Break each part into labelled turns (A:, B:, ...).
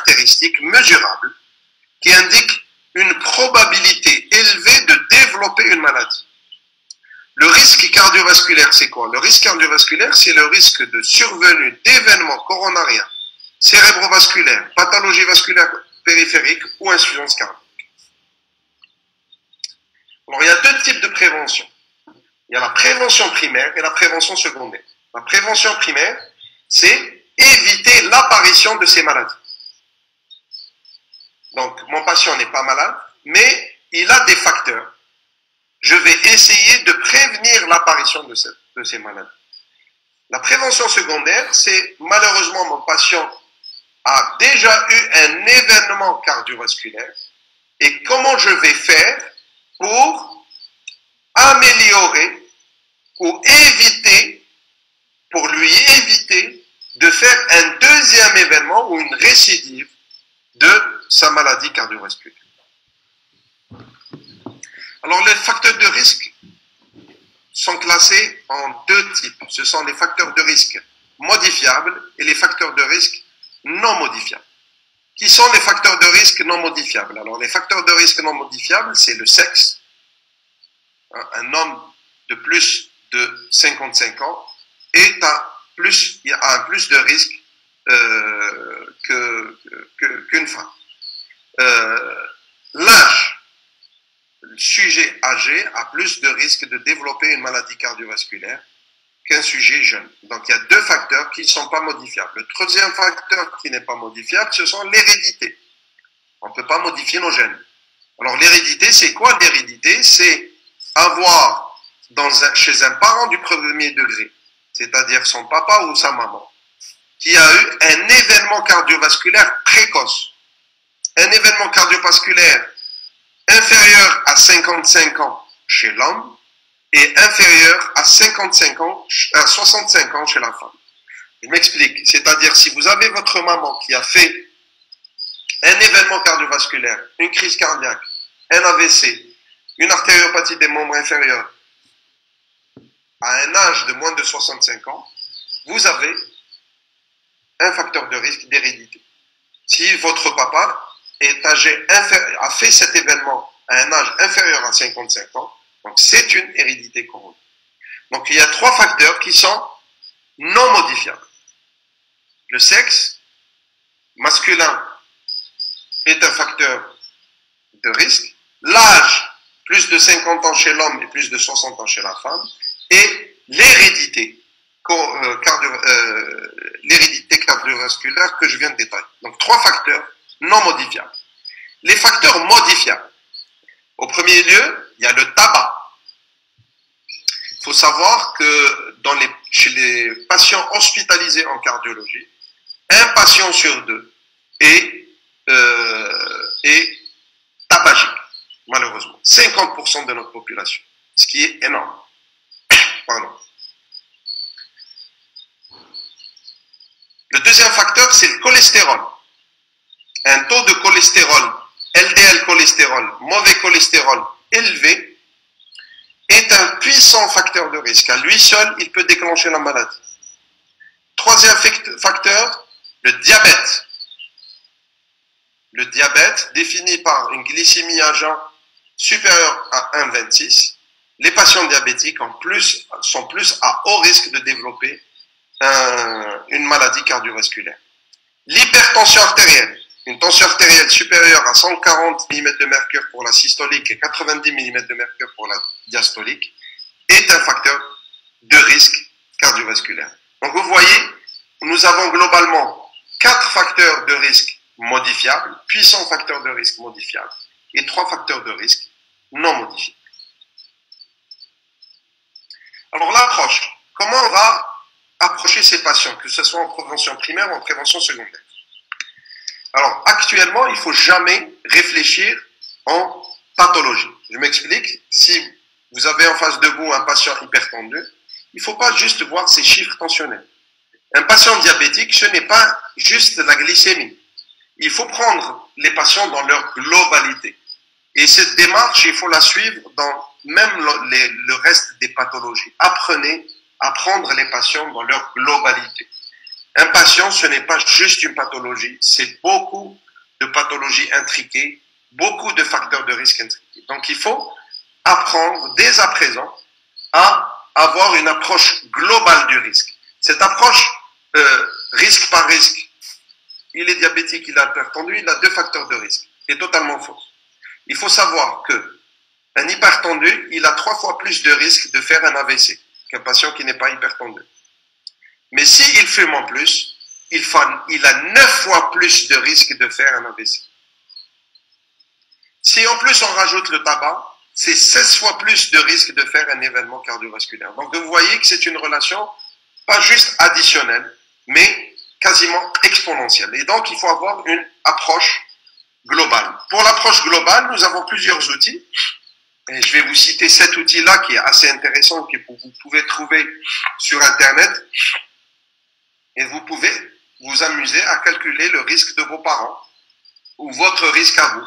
A: caractéristique mesurable qui indique une probabilité élevée de développer une maladie. Le risque cardiovasculaire, c'est quoi? Le risque cardiovasculaire, c'est le risque de survenue d'événements coronariens, cérébrovasculaires, pathologie vasculaire périphérique ou insuffisance cardiaque. Alors, il y a deux types de prévention. Il y a la prévention primaire et la prévention secondaire. La prévention primaire, c'est éviter l'apparition de ces maladies. Donc, mon patient n'est pas malade, mais il a des facteurs. Je vais essayer de prévenir l'apparition de ces maladies. La prévention secondaire, c'est malheureusement mon patient a déjà eu un événement cardiovasculaire et comment je vais faire pour améliorer ou éviter, pour lui éviter de faire un deuxième événement ou une récidive de sa maladie cardiovasculaire. Alors, les facteurs de risque sont classés en deux types. Ce sont les facteurs de risque modifiables et les facteurs de risque non modifiables. Qui sont les facteurs de risque non modifiables? Alors, les facteurs de risque non modifiables, c'est le sexe. Un homme de plus de 55 ans a plus de risque qu'une femme. L'âge. Le sujet âgé a plus de risque de développer une maladie cardiovasculaire qu'un sujet jeune. Donc, il y a deux facteurs qui ne sont pas modifiables. Le troisième facteur qui n'est pas modifiable, ce sont l'hérédité. On ne peut pas modifier nos gènes. Alors, l'hérédité, c'est quoi l'hérédité? C'est avoir chez un parent du premier degré, c'est-à-dire son papa ou sa maman, qui a eu un événement cardiovasculaire précoce. Un événement cardiovasculaire inférieur à 55 ans chez l'homme et inférieur à 65 ans, à 65 ans chez la femme. Je m'explique. C'est-à-dire, si vous avez votre maman qui a fait un événement cardiovasculaire, une crise cardiaque, un AVC, une artériopathie des membres inférieurs, à un âge de moins de 65 ans, vous avez un facteur de risque d'hérédité. Si votre papa a fait cet événement à un âge inférieur à 55 ans, donc c'est une hérédité courante. Donc il y a trois facteurs qui sont non modifiables. Le sexe masculin est un facteur de risque. L'âge, plus de 50 ans chez l'homme et plus de 60 ans chez la femme. Et l'hérédité cardiovasculaire que je viens de détailler. Donc trois facteurs non modifiables. Les facteurs modifiables. Au premier lieu, il y a le tabac. Il faut savoir que chez les patients hospitalisés en cardiologie, un patient sur deux est tabagique, malheureusement. 50% de notre population, ce qui est énorme. Pardon. Le deuxième facteur, c'est le cholestérol. Un taux de cholestérol, LDL cholestérol, mauvais cholestérol élevé, est un puissant facteur de risque. À lui seul, il peut déclencher la maladie. Troisième facteur, le diabète. Le diabète, défini par une glycémie à jeun supérieure à 1,26, les patients diabétiques sont plus à haut risque de développer une maladie cardiovasculaire. L'hypertension artérielle, une tension artérielle supérieure à 140 mm de mercure pour la systolique et 90 mm de mercure pour la diastolique, est un facteur de risque cardiovasculaire. Donc vous voyez, nous avons globalement 4 facteurs de risque modifiables, puissants facteurs de risque modifiables, et 3 facteurs de risque non modifiables. Alors l'approche, comment on va approcher ces patients, que ce soit en prévention primaire ou en prévention secondaire? Alors actuellement, il ne faut jamais réfléchir en pathologie. Je m'explique, si vous avez en face de vous un patient hypertendu, il ne faut pas juste voir ses chiffres tensionnels. Un patient diabétique, ce n'est pas juste la glycémie. Il faut prendre les patients dans leur globalité. Et cette démarche, il faut la suivre dans même le reste des pathologies. Apprenez à prendre les patients dans leur globalité. Un patient, ce n'est pas juste une pathologie, c'est beaucoup de pathologies intriquées, beaucoup de facteurs de risque intriqués. Donc il faut apprendre dès à présent à avoir une approche globale du risque. Cette approche risque par risque, il est diabétique, il a hypertendu, il a 2 facteurs de risque, est totalement fausse. Il faut savoir que un hypertendu, il a 3 fois plus de risque de faire un AVC qu'un patient qui n'est pas hypertendu. Mais s'il fume en plus, il a 9 fois plus de risque de faire un AVC. Si en plus on rajoute le tabac, c'est 16 fois plus de risque de faire un événement cardiovasculaire. Donc vous voyez que c'est une relation pas juste additionnelle, mais quasiment exponentielle. Et donc il faut avoir une approche globale. Pour l'approche globale, nous avons plusieurs outils. Et je vais vous citer cet outil-là qui est assez intéressant, que vous pouvez trouver sur Internet. Et vous pouvez vous amuser à calculer le risque de vos parents ou votre risque à vous.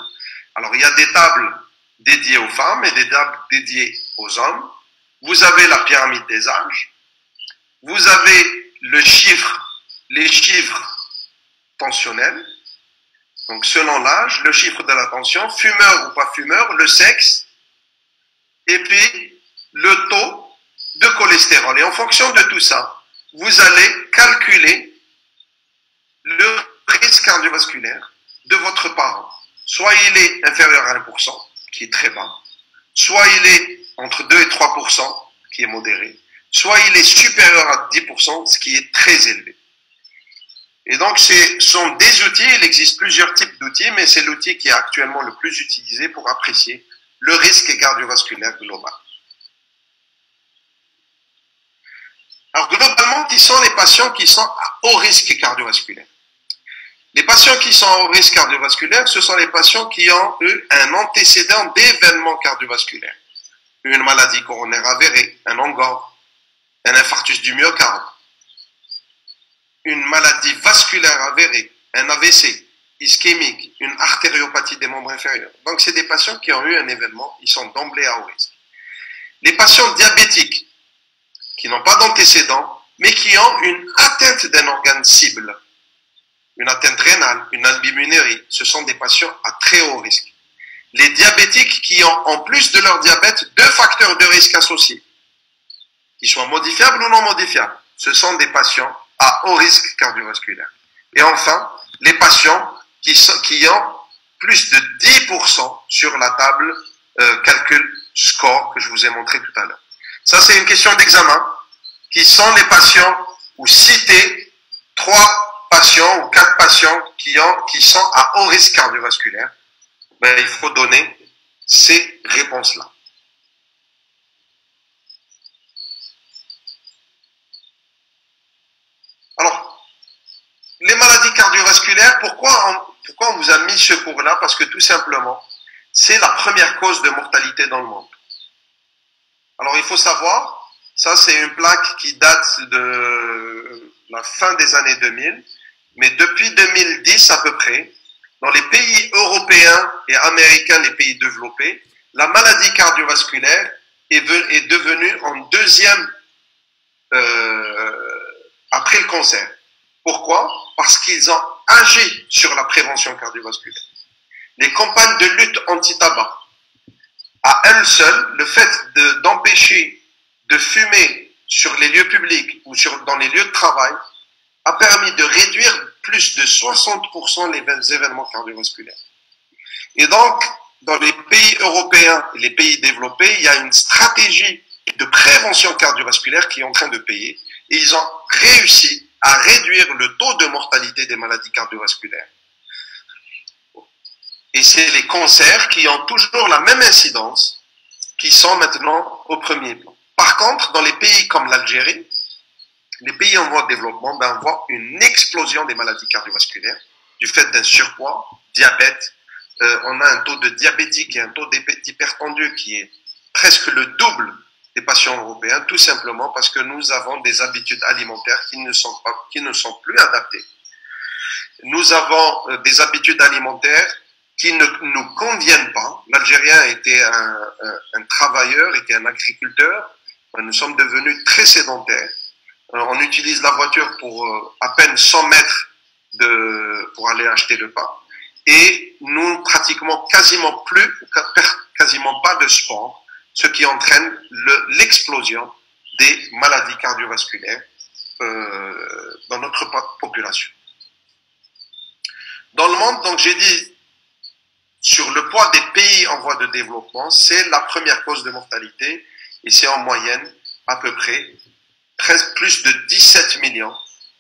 A: Alors, il y a des tables dédiées aux femmes et des tables dédiées aux hommes. Vous avez la pyramide des âges. Vous avez les chiffres tensionnels. Donc, selon l'âge, le chiffre de la tension, fumeur ou pas fumeur, le sexe, et puis le taux de cholestérol. Et en fonction de tout ça, vous allez calculer le risque cardiovasculaire de votre parent. Soit il est inférieur à 1%, qui est très bas, soit il est entre 2 et 3%, qui est modéré, soit il est supérieur à 10%, ce qui est très élevé. Et donc, ce sont des outils, il existe plusieurs types d'outils, mais c'est l'outil qui est actuellement le plus utilisé pour apprécier le risque cardiovasculaire global. Alors, globalement, qui sont les patients qui sont à haut risque cardiovasculaire? Les patients qui sont à haut risque cardiovasculaire, ce sont les patients qui ont eu un antécédent d'événement cardiovasculaire. Une maladie coronaire avérée, un angor, un infarctus du myocarde, une maladie vasculaire avérée, un AVC, ischémique, une artériopathie des membres inférieurs. Donc, c'est des patients qui ont eu un événement, ils sont d'emblée à haut risque. Les patients diabétiques, qui n'ont pas d'antécédent, mais qui ont une atteinte d'un organe cible, une atteinte rénale, une albuminurie, ce sont des patients à très haut risque. Les diabétiques qui ont, en plus de leur diabète, 2 facteurs de risque associés, qui soient modifiables ou non modifiables, ce sont des patients à haut risque cardiovasculaire. Et enfin, les patients qui ont plus de 10% sur la table calcul score que je vous ai montré tout à l'heure. Ça, c'est une question d'examen. Qui sont les patients, ou citer 3 patients ou 4 patients qui sont à haut risque cardiovasculaire. Ben, il faut donner ces réponses-là. Alors, les maladies cardiovasculaires, pourquoi on vous a mis ce cours-là? Parce que tout simplement, c'est la première cause de mortalité dans le monde. Alors, il faut savoir, ça c'est une plaque qui date de la fin des années 2000, mais depuis 2010 à peu près, dans les pays européens et américains, les pays développés, la maladie cardiovasculaire est devenue en deuxième après le cancer. Pourquoi? Parce qu'ils ont agi sur la prévention cardiovasculaire. Les campagnes de lutte anti-tabac, à elles seules, le fait d'empêcher de fumer sur les lieux publics ou dans les lieux de travail a permis de réduire plus de 60% les événements cardiovasculaires. Et donc, dans les pays européens et les pays développés, il y a une stratégie de prévention cardiovasculaire qui est en train de payer. Et ils ont réussi à réduire le taux de mortalité des maladies cardiovasculaires. Et c'est les cancers qui ont toujours la même incidence qui sont maintenant au premier plan. Par contre, dans les pays comme l'Algérie, les pays en voie de développement, ben, on voit une explosion des maladies cardiovasculaires du fait d'un surpoids, diabète. On a un taux de diabétique et un taux d'hypertendu qui est presque le double des patients européens, tout simplement parce que nous avons des habitudes alimentaires qui ne sont plus adaptées. Nous avons des habitudes alimentaires qui ne nous conviennent pas. L'Algérien était un travailleur, était un agriculteur. Nous sommes devenus très sédentaires. On utilise la voiture pour à peine 100 mètres pour aller acheter le pain. Et nous pratiquement quasiment pas de sport, ce qui entraîne l'explosion des maladies cardiovasculaires dans notre population. Dans le monde, donc j'ai dit, sur le poids des pays en voie de développement, c'est la première cause de mortalité et c'est en moyenne à peu près plus de 17 millions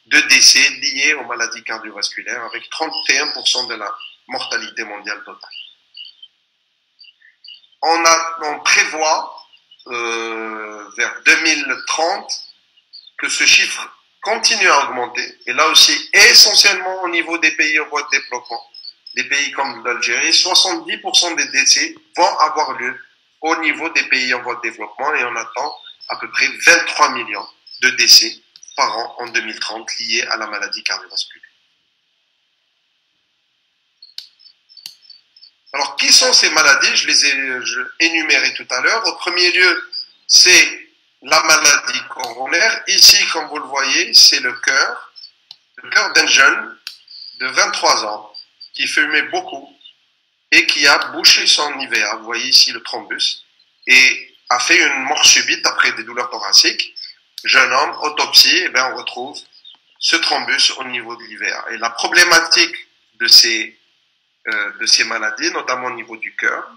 A: de décès liés aux maladies cardiovasculaires avec 31% de la mortalité mondiale totale. On prévoit vers 2030 que ce chiffre continue à augmenter et là aussi essentiellement au niveau des pays en voie de développement. Des pays comme l'Algérie, 70% des décès vont avoir lieu au niveau des pays en voie de développement et on attend à peu près 23 millions de décès par an en 2030 liés à la maladie cardiovasculaire. Alors, qui sont ces maladies? Je les ai énumérées tout à l'heure. Au premier lieu, c'est la maladie coronaire. Ici, comme vous le voyez, c'est le cœur d'un jeune de 23 ans qui fumait beaucoup et qui a bouché son IVA, vous voyez ici le thrombus, et a fait une mort subite après des douleurs thoraciques. Jeune homme, autopsie, et bien on retrouve ce thrombus au niveau de l'IVA. Et la problématique de ces maladies, notamment au niveau du cœur,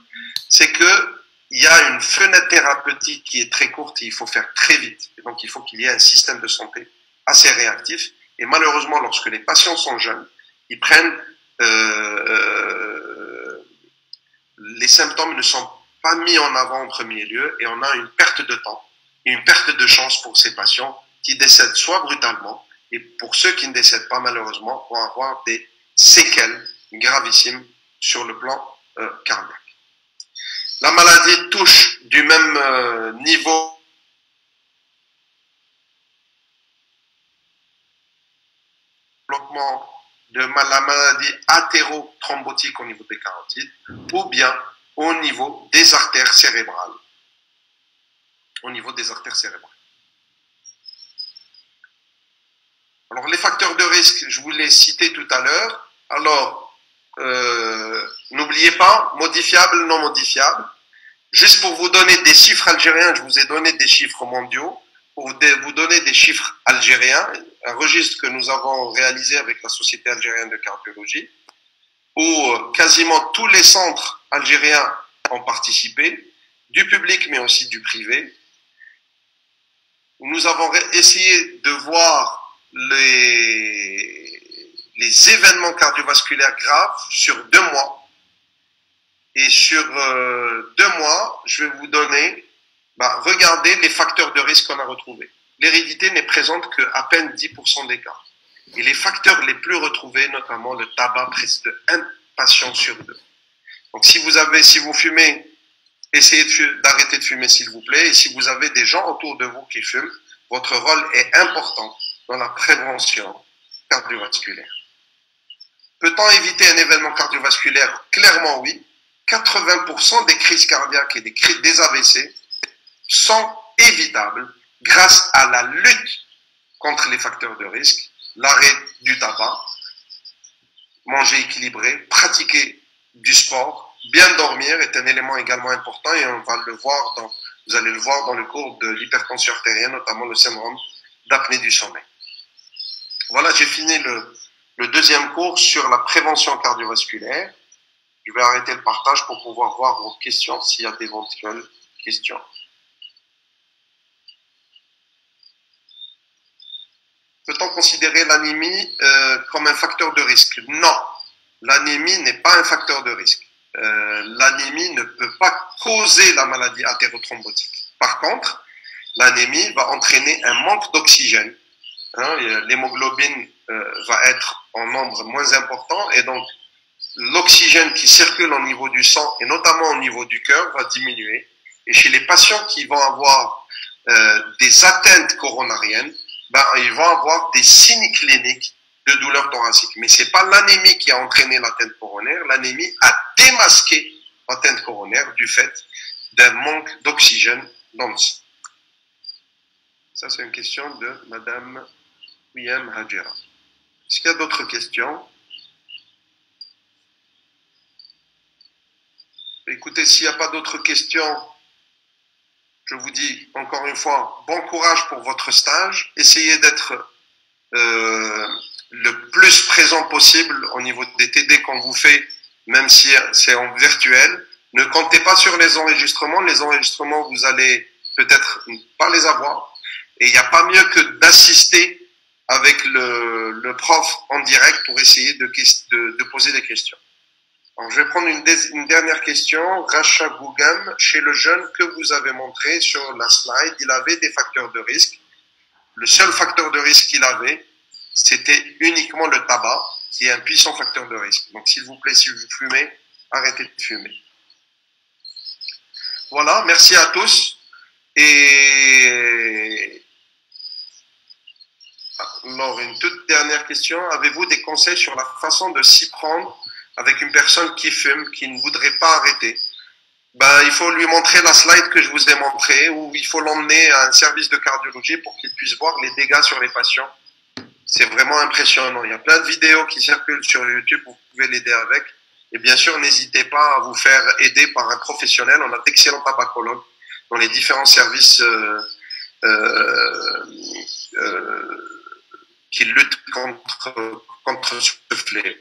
A: c'est que il y a une fenêtre thérapeutique qui est très courte et il faut faire très vite. Et donc il faut qu'il y ait un système de santé assez réactif. Et malheureusement, lorsque les patients sont jeunes, ils prennent les symptômes ne sont pas mis en avant en premier lieu et on a une perte de temps et une perte de chance pour ces patients qui décèdent soit brutalement et pour ceux qui ne décèdent pas malheureusement vont avoir des séquelles gravissimes sur le plan cardiaque. La maladie touche du même niveau développement de la maladie athérothrombotique au niveau des carotides ou bien au niveau des artères cérébrales. Au niveau des artères cérébrales. Alors, les facteurs de risque, je vous l'ai cité tout à l'heure. Alors, n'oubliez pas, modifiable, non modifiable. Juste pour vous donner des chiffres algériens, je vous ai donné des chiffres mondiaux. Pour vous donner des chiffres algériens, un registre que nous avons réalisé avec la Société algérienne de cardiologie, où quasiment tous les centres algériens ont participé, du public mais aussi du privé. Nous avons essayé de voir les événements cardiovasculaires graves sur 2 mois. Et sur 2 mois, je vais vous donner, regardez les facteurs de risque qu'on a retrouvés. L'hérédité n'est présente qu'à peine 10% des cas. Et les facteurs les plus retrouvés, notamment le tabac, presque 1 patient sur 2. Donc si vous fumez, essayez d'arrêter de fumer s'il vous plaît. Et si vous avez des gens autour de vous qui fument, votre rôle est important dans la prévention cardiovasculaire. Peut-on éviter un événement cardiovasculaire? Clairement oui. 80% des crises cardiaques et des AVC sont évitables grâce à la lutte contre les facteurs de risque, l'arrêt du tabac, manger équilibré, pratiquer du sport, bien dormir est un élément également important et vous allez le voir dans le cours de l'hypertension artérielle, notamment le syndrome d'apnée du sommeil. Voilà, j'ai fini le deuxième cours sur la prévention cardiovasculaire. Je vais arrêter le partage pour pouvoir voir vos questions s'il y a d'éventuelles questions. Peut-on considérer l'anémie comme un facteur de risque? Non, l'anémie n'est pas un facteur de risque. L'anémie ne peut pas causer la maladie athérothrombotique. Par contre, l'anémie va entraîner un manque d'oxygène. L'hémoglobine va être en nombre moins important et donc l'oxygène qui circule au niveau du sang et notamment au niveau du cœur va diminuer. Et chez les patients qui vont avoir des atteintes coronariennes, ils vont avoir des signes cliniques de douleur thoracique. Mais c'est pas l'anémie qui a entraîné l'atteinte coronaire. L'anémie a démasqué l'atteinte coronaire du fait d'un manque d'oxygène dans le sang. Ça, c'est une question de Madame William Hajira. Est-ce qu'il y a d'autres questions? Écoutez, s'il n'y a pas d'autres questions, je vous dis encore une fois, bon courage pour votre stage. Essayez d'être le plus présent possible au niveau des TD qu'on vous fait, même si c'est en virtuel. Ne comptez pas sur les enregistrements. Les enregistrements, vous allez peut-être pas les avoir. Et il n'y a pas mieux que d'assister avec le prof en direct pour essayer de poser des questions. Alors, je vais prendre une dernière question. Racha Gougam, chez le jeune que vous avez montré sur la slide, il avait des facteurs de risque. Le seul facteur de risque qu'il avait, c'était uniquement le tabac, qui est un puissant facteur de risque. Donc, s'il vous plaît, si vous fumez, arrêtez de fumer. Voilà, merci à tous. Et alors, une toute dernière question. Avez-vous des conseils sur la façon de s'y prendre avec une personne qui fume, qui ne voudrait pas arrêter? Il faut lui montrer la slide que je vous ai montrée, ou il faut l'emmener à un service de cardiologie pour qu'il puisse voir les dégâts sur les patients. C'est vraiment impressionnant. Il y a plein de vidéos qui circulent sur YouTube, vous pouvez l'aider avec. Et bien sûr, n'hésitez pas à vous faire aider par un professionnel. On a d'excellents tabacologues dans les différents services qui luttent contre ce fléau.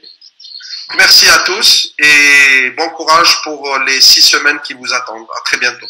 A: Merci à tous et bon courage pour les 6 semaines qui vous attendent. À très bientôt.